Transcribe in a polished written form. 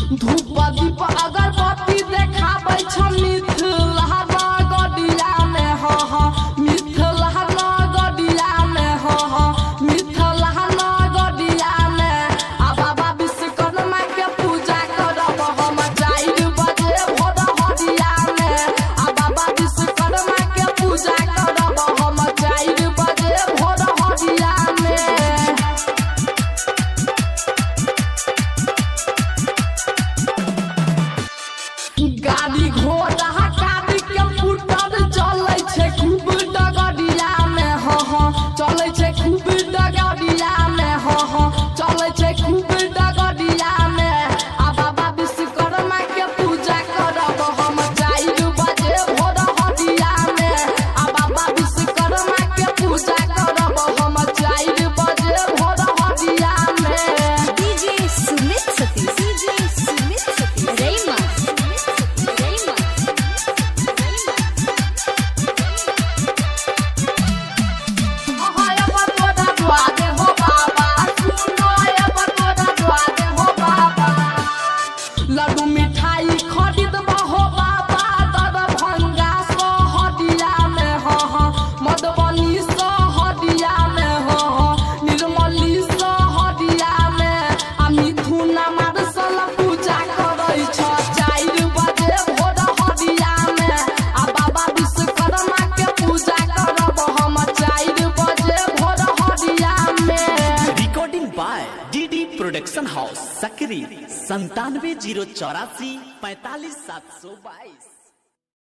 धूप दीप अगरबत्ती देखाबै छ मिथिला नगरिया में मिथिला नगरिया में मिथिला नगरिया में आ बाबा विश्वकर्मा के पूजा करब हम 4 बजे भोर हरिया में आ बाबा विश्वकर्मा के पूजा करब हम 4 बजे भोर हरिया में। गाड़ी घोड़ा गाड़ी के फुटल चलै छै खूब डगरिया में चलै छै खूब डगरिया में चलै छै खूब डगरिया में आ बाबा विश्वकर्मा के पूजा करब हम 4 बजे भोर हरिया में आ बाबा विश्वकर्मा के पूजा करब हम 4 बजे भोर हरिया में। डीजे सुमित सतीश रेमा लड्डू मिठाई खरीदब हो बाबा दरभंगा सहरिया में मधुबनी सहरिया में निर्मली सहरिया में आ मिथुन मार्शल पूजा करै छ 4 बजे भोर हरिया में आ बाबा विश्वकर्मा के पूजा करब हम 4 बजे भोर हरिया में। Recording by DD production house Sakri 97 084 45 722।